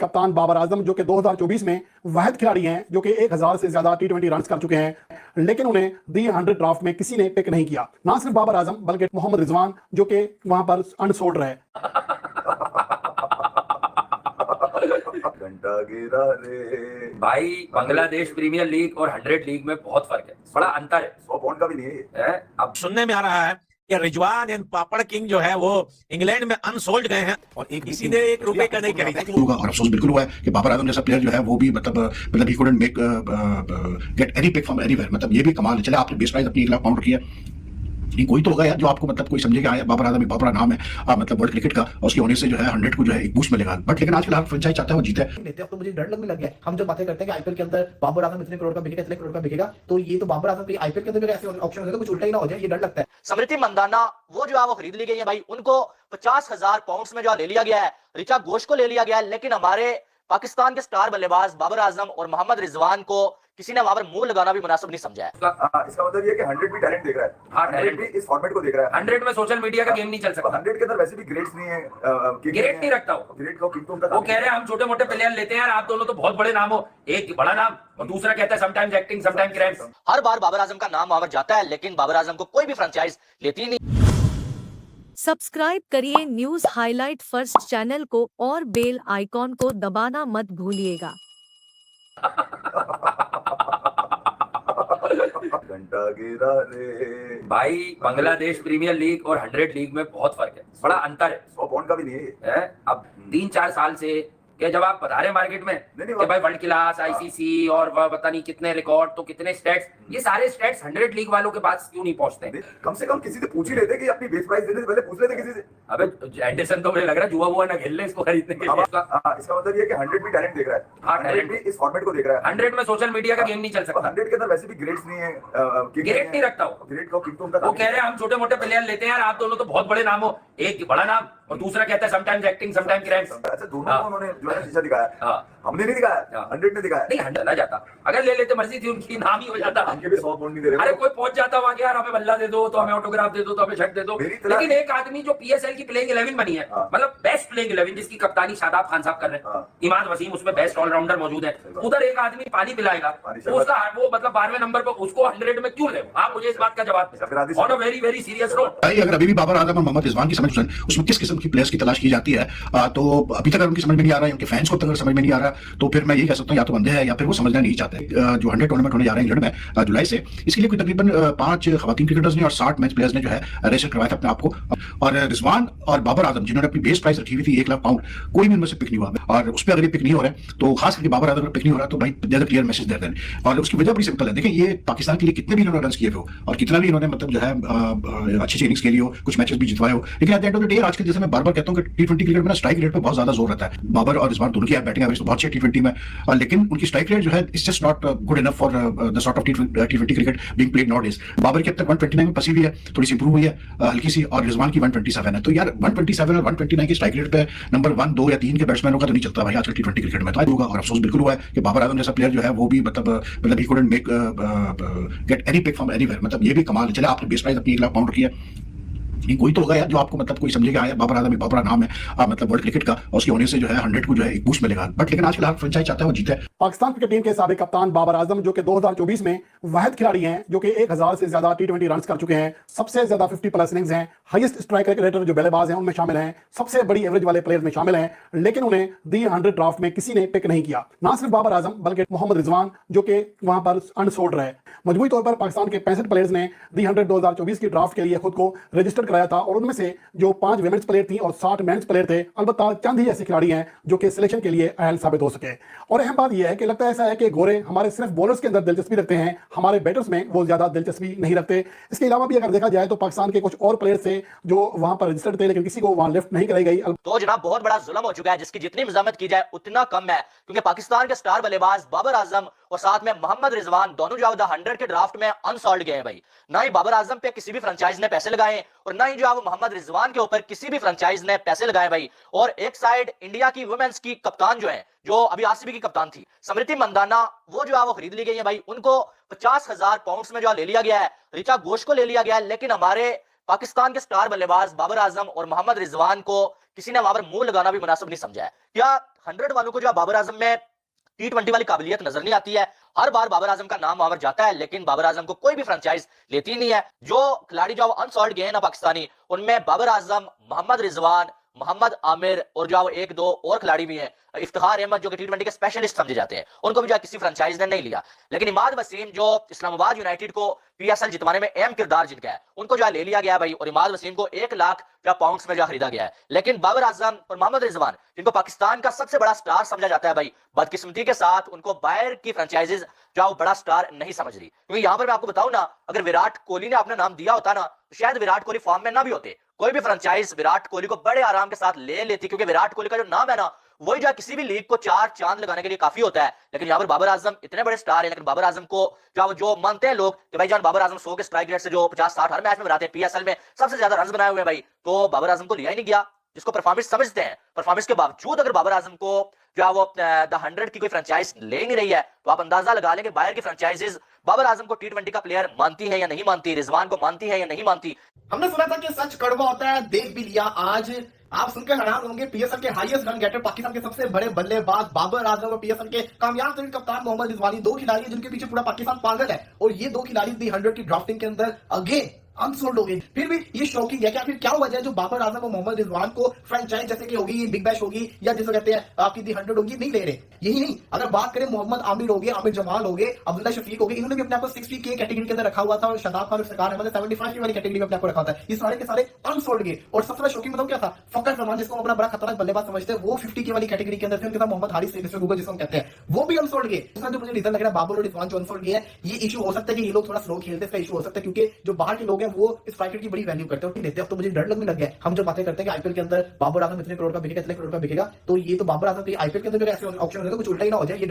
कप्तान बाबर आजम जो कि 2024 में वाहिद खिलाड़ी हैं जो कि 1000 से ज्यादा टी20 रन कर चुके हैं, लेकिन उन्हें दी 100 ड्राफ्ट में किसी ने पिक नहीं किया। ना सिर्फ बाबर आजम बल्कि मोहम्मद रिजवान जो कि वहां पर अनसोल्ड रहे। घंटा गिरा रे भाई, बांग्लादेश प्रीमियर लीग और 100 लीग में बहुत फर्क है, बड़ा अंतर है। 100 पॉइंट का भी नहीं है। अब सुनने में आ रहा है कि रिजवान एंड पापड़ किंग जो है वो इंग्लैंड में अनसोल्ड गए हैं और किसी ने ₹1 का नहीं खरीदा होगा। और अफसोस बिल्कुल हुआ है कि बाबर आजम जैसा प्लेयर जो है वो भी मतलब he couldn't make get any pick from anywhere. मतलब ये भी कमाल है। चले आपने बेस प्राइस अपनी 1 लाख पाउंड रखी है, नहीं कोई तो होगा यार जो आपको मतलब कोई समझेगा बाबर आजम एक बाबरा नाम है मतलब वर्ल्ड क्रिकेट का, और उसके होने से जो है 100 को जो है एक बूस्ट मिलेगा। बट लेकिन आजकल हर फ्रेंचाइज चाहता है वो जीते। लेते हैं तो मुझे डर लगने लग गया। हम जब बातें करते हैं कि आईपीएल के अंदर बाबर आजम इतने करोड़ का बिकेगा, इतने करोड़ का बिकेगा, तो ये तो बाबर आजम के आईपीएल के अंदर ऐसे ऑप्शन होगा कुछ उल्टा ही ना हो जाए, ये डर लगता है। स्मृति मंदाना वो जो है वो खरीद ली गई है भाई, उनको 50,000 पाउंड में जो ले लिया गया है। ऋचा घोष को ले लिया गया है, लेकिन हमारे पाकिस्तान के स्टार बल्लेबाज बाबर आजम और मोहम्मद रिजवान को किसी ने वहां पर मुंह लगाना भी मुनासिब नहीं समझा है। इसका मतलब ये है कि 100 भी टैलेंट देख रहा है। हाँ, 100 भी इस फॉर्मेट को देख रहा है। 100 में सोशल मीडिया का गेम नहीं चल सकता। 100 के अंदर वैसे भी ग्रेड्स नहीं है, ग्रेड नहीं रखता वो। ग्रेड का किंतु उनका वो कह रहे हैं हम छोटे मोटे प्लेयर लेते हैं यार, आप दोनों तो बहुत बड़े नाम हो, एक बड़ा नाम और दूसरा कहता है समटाइम्स एक्टिंग समटाइम्स क्रैम्स। हर बार बाबर आजम का नाम वहां पर जाता है, लेकिन बाबर आजम को कोई भी फ्रेंचाइज लेती नहीं। सब्सक्राइब करिए न्यूज हाईलाइट फर्स्ट चैनल को और बेल आइकॉन को दबाना मत भूलिएगा। घंटा गिरा रे भाई, बांग्लादेश प्रीमियर लीग और 100 लीग में बहुत फर्क है, बड़ा अंतर है। 100 पॉइंट का भी नहीं है। अब 3-4 साल से कि जब आप बता रहे मार्केट में नहीं, कि भाई वर्ल्ड क्लास आईसीसी और पता नहीं कितने रिकॉर्ड तो कितने स्टैट्स, ये सारे स्टैट्स 100 लीग वालों के पास क्यों नहीं पहुंचते? कम से कम किसी से पूछ ही लेते कि अपनी बेस प्राइस देने से पहले पूछ लेते किसी से। अबे एंडरसन तो मुझे लग रहा है जुआ ना खेल ले इसको खरीदने के लिए। इसका मतलब ये है कि 100 भी टैलेंट देख रहा है। हाँ, 100 भी इस फॉर्मेट को देख रहा है। 100 में सोशल मीडिया का गेम नहीं चल सकता। 100 के अंदर वैसे भी ग्रेड्स नहीं है, ग्रेड नहीं रखता वो। ग्रेड का किंतु उनका वो कह रहे हैं हम छोटे मोटे प्लेयर लेते हैं यार, आप दोनों तो बहुत बड़े नाम हो, एक बड़ा नाम और दूसरा कहता है समटाइम्स एक्टिंग समटाइम्स क्रैम्स। अच्छा, दोनों को उन्होंने जो है शीशा दिखाया, हमने नहीं दिखाया, 100 ने दिखाया। नहीं 100 ना जाता, अगर ले लेते मर्जी थी उनकी, नाम ही हो जाता। उनके भी 100 पॉइंट नहीं दे रहे। अरे कोई पहुंच जाता वहां, यार हमें बल्ला दे दो तो हमें ऑटोग्राफ दे दो तो हमें शर्ट दे दो। लेकिन एक आदमी जो पीएसएल की प्लेइंग 11 बनी है, मतलब बेस्ट प्लेइंग 11 जिसकी कप्तानी शादाब खान साहब कर रहे हैं, इमाद वसीम उसमें बेस्ट ऑलराउंडर मौजूद है, उधर एक आदमी पानी पिलाएगा तो उसका वो मतलब 12वें नंबर पर उसको 100 में क्यों ले? आप मुझे इस बात का जवाब दें on a very very serious note. भाई अगर अभी भी बाबर आजम और मोहम्मद रिजवान की समझ उसमें किस किस्म की प्लेयर्स की तलाश की जाती है, तो अभी तक अगर उनकी समझ में नहीं आ रहा है, उनके फैंस को तक अगर समझ में नहीं आ रहा, तो फिर मैं ये कह सकता हूँ या तो बंदे हैं या फिर वो समझना नहीं चाहते। जो 100 टूर्नामेंट होने जा रहे हैं इंग्लैंड में जुलाई से, इसके लिए कोई तकरीबन 5 खवातीन क्रिकेटर्स ने और 60 मैच प्लेयर्स ने जो है रजिस्टर करवाया था अपने आप को। और रिजवान और बाबर आजम जिन्होंने अपनी बेस प्राइस रखी हुई थी 1 लाख पाउंड, कोई भी उनमें से पिक नहीं हुआ। और उस पर अगर ये पिक नहीं हो रहा है तो खास करके बाबर आजम अगर पिक नहीं हो रहा तो भाई देयर क्लियर मैसेज देते हैं। और उसकी वजह बड़ी सिंपल है, देखिए ये पाकिस्तान के लिए कितने भी इन्होंने रन किए हो और कितना भी इन्होंने मतलब जो है अच्छी इनिंग्स खेली हो, कुछ मैचेस भी जितवाए हो, लेकिन at the end of the day आज के जैसे मैं बार बार कहता हूँ कि टी20 क्रिकेट में स्ट्राइक रेट पर बहुत ज्यादा जोर रहता है। बाबर और रिजवान दोनों की बैटिंग एवरेज तो बहुत अच्छी है टी20 में, लेकिन उनकी स्ट्राइक रेट जो है it's just not good enough for the sort of टी20 cricket being played nowadays. Babar की अब तक 129 में फंसी हुई है, थोड़ी सी इंप्रूव हुई है हल्की सी, और रिजवान की 127 है। तो यार 127 और 129 की स्ट्राइक रेट पे नंबर 1, 2 या 3 के बैट्समैनों का तो नहीं चलता भाई आजकल टी20 क्रिकेट में। तो आज होगा। और अफसोस बिल्कुल हुआ है कि बाबर आजम जैसा प्लेयर जो है वो भी मतलब he couldn't make get any pick from anywhere. मतलब ये भी कमाल है। चले आपने बेस प्राइस अपनी 1 लाख पाउंड रखी है, नहीं कोई तो होगा यार जो आपको मतलब कोई समझेगा बाबर आजम एक बाबरा नाम है मतलब वर्ल्ड क्रिकेट का, और उसके होने से जो है 100 को जो है एक बूस्ट मिलेगा। बट लेकिन आजकल हर फ्रेंचाइज चाहता है वो जीते। पाकिस्तान क्रिकेट टीम के साबिक कप्तान बाबर आजम जो कि 2024 में वाहिद खिलाड़ी हैं जो कि 1000 से ज्यादा टी20 रन कर चुके हैं, सबसे ज्यादा 50+ इनिंग्स हैं, हाईएस्ट स्ट्राइक रेटर जो बल्लेबाज हैं उनमें शामिल हैं, सबसे बड़ी एवरेज वाले प्लेयर्स में शामिल हैं, लेकिन उन्हें दी 100 ड्राफ्ट में किसी ने पिक नहीं किया। ना सिर्फ बाबर आजम बल्कि मोहम्मद रिजवान जो कि वहां पर अनसोल्ड रहे। मजबूरी तौर पर पाकिस्तान के 65 प्लेयर्स ने दी 100 2024 की ड्राफ्ट के लिए खुद को रजिस्टर कराया था, और उनमें से जो 5 विमेंस प्लेयर थी और 60 मेंस प्लेयर थे, अलबत्ता चंद ही ऐसे खिलाड़ी हैं जो कि सिलेक्शन के लिए अहल साबित हो सके। और अहम बात यह है कि लगता है ऐसा है कि गोरे हमारे सिर्फ बॉलर्स के अंदर दिलचस्पी रखते हैं, हमारे बैटर्स में वो ज्यादा दिलचस्पी नहीं रखते। इसके अलावा भी अगर देखा जाए तो पाकिस्तान के कुछ और प्लेयर्स थे जो वहां पर रजिस्टर्ड थे, लेकिन किसी को वहां लिफ्ट नहीं कराई गई। तो जनाब बहुत बड़ा जुल्म हो चुका है, जिसकी जितनी मजामत की जाए उतना कम है, क्योंकि पाकिस्तान के स्टार बल्लेबाज बाबर आजम और साथ में मोहम्मद रिजवान दोनों जो 100 के ड्राफ्ट में अनसोल्ड गए हैं भाई। ना ही बाबर आजम पे किसी भी फ्रेंचाइज ने पैसे लगाए और ना ही जो मोहम्मद रिजवान के ऊपर किसी भी फ्रेंचाइज ने पैसे लगाए भाई। और एक साइड इंडिया की वुमेन्स की कप्तान जो है, जो अभी आरसीबी की कप्तान थी स्मृति मंदाना, वो जो है वो खरीद ली गई है भाई, उनको 50,000 पाउंड में जो ले लिया गया है। ऋचा घोष को ले लिया गया है, लेकिन हमारे पाकिस्तान के स्टार बल्लेबाज बाबर आजम और मोहम्मद रिजवान को किसी ने वहां पर मुंह लगाना भी मुनासिब नहीं समझा है। क्या 100 वालों को जो बाबर आजम में T20 वाली काबिलियत नजर नहीं आती है? हर बार बाबर आजम का नाम वहां पर जाता है, लेकिन बाबर आजम को कोई भी फ्रेंचाइज लेती नहीं है। जो खिलाड़ी जो अनसॉल्ड गए हैं ना पाकिस्तानी, उनमें बाबर आजम, मोहम्मद रिजवान, मोहम्मद आमिर और जो एक दो और खिलाड़ी भी हैं, इफ्तिखार अहमद जो कि T20 के स्पेशलिस्ट समझे जाते हैं, उनको भी जो किसी फ्रेंचाइज ने नहीं लिया। लेकिन इमाद वसीम जो इस्लामाबाद यूनाइटेड को PSL जितवाने में अहम किरदार जिनका है, उनको जो ले लिया गया भाई, और इमाद वसीम को 1 लाख पाउंड्स में जो खरीदा गया है। लेकिन बाबर आजम और मोहम्मद रिजवान, जिनको पाकिस्तान का सबसे बड़ा स्टार समझा जाता है भाई, बदकिस्मती के साथ उनको बाहर की फ्रेंचाइजेज जो बड़ा स्टार नहीं समझ रही। क्योंकि यहां पर मैं आपको बताऊं ना, अगर विराट कोहली ने अपना नाम दिया होता ना, तो शायद विराट कोहली फॉर्म में ना भी होते। कोई भी फ्रेंचाइज विराट कोहली को बड़े आराम के साथ ले लेती, क्योंकि विराट कोहली का जो नाम है ना, वही जो किसी भी लीग को 4 चांद लगाने के लिए काफी होता है। लेकिन यहाँ पर बाबर आजम इतने बड़े स्टार हैं, लेकिन बाबर आजम को जो मानते हैं लोग कि भाई जान बाबर आजम 100 के स्ट्राइक रेट से जो 50-60 हर मैच में बनाते हैं, PSL में सबसे ज्यादा रन बनाए हुए हैं भाई, तो बाबर आजम को लिया ही नहीं गया, जिसको परफॉर्मेंस समझते हैं। परफॉर्मेंस के बावजूद अगर बाबर आजम को जो वो द 100 की कोई फ्रेंचाइज ले नहीं रही है, तो आप अंदाजा लगा लेंगे बाहर की फ्रेंचाइजेज बाबर आजम को T20 का प्लेयर मानती है या नहीं मानती, रिजवान को मानती है या नहीं मानती। हमने सुना था कि सच कड़वा होता है, देख भी लिया। आज आप सुनकर हैरान होंगे, PSL के हाईएस्ट रन गेटर, पाकिस्तान के सबसे बड़े बल्लेबाज बाबर आजम और PSL के कामयाब तरीन कप्तान मोहम्मद रिजवानी, 2 खिलाड़ी जिनके पीछे पूरा पाकिस्तान पागल है, और ये 2 खिलाड़ी दी 100 की ड्राफ्टिंग के अंदर अगेन अनसोल्ड हो गए। फिर भी ये शॉकिंग है कि आखिर क्या वजह है जो बाबर आजम और मोहम्मद रिजवान को फ्रेंचाइज जैसे कि होगी, बिग बैश होगी, या जिसको कहते हैं आपकी दी 100 होगी, नहीं ले रहे। यही नहीं, अगर बात करें मोहम्मद आमिर हो गए, आमिर जमाल हो गए, अब्दुल्ला शफीक हो गए, इन्होंने भी अपने आपको 60 के कैटेगरी के अंदर रखा हुआ था, और शदाब खान और सरकार अहमद 75 की वाली कैटेगरी में अपने आपको रखा था। ये सारे के सारे अनसोल्ड गए। और सबसे बड़ा शॉकिंग बताऊं क्या था, फकर जमान जिसको अपना बड़ा खतरनाक बल्लेबाज समझते हैं, वो 50 की वाली कैटेगरी के अंदर थे। उनके साथ मोहम्मद हारिस जिसको कहते हैं, वो भी अनसोल्ड गए। उसका जो मुझे रीजन लग रहा है बाबर और रिजवान जो अनसोल्ड गए, ये इशू हो सकता है कि ये लोग थोड़ा स्लो खेलते हैं, इसका इशू हो सकता है, क्योंकि जो बाहर के लोग हैं वो इस फाइटर की बड़ी वैल्यू करते हैं, लेते हैं। अब तो मुझे डर लगने लग गया। हम जो बातें करते हैं कि IPL के अंदर बाबर आजम इतने करोड़ का बिकेगा, इतने करोड़ का बिकेगा, तो ये तो बाबर आजम के IPL के अंदर ऐसे ऑप्शन होगा कुछ उल्टा ही ना हो जाए, ये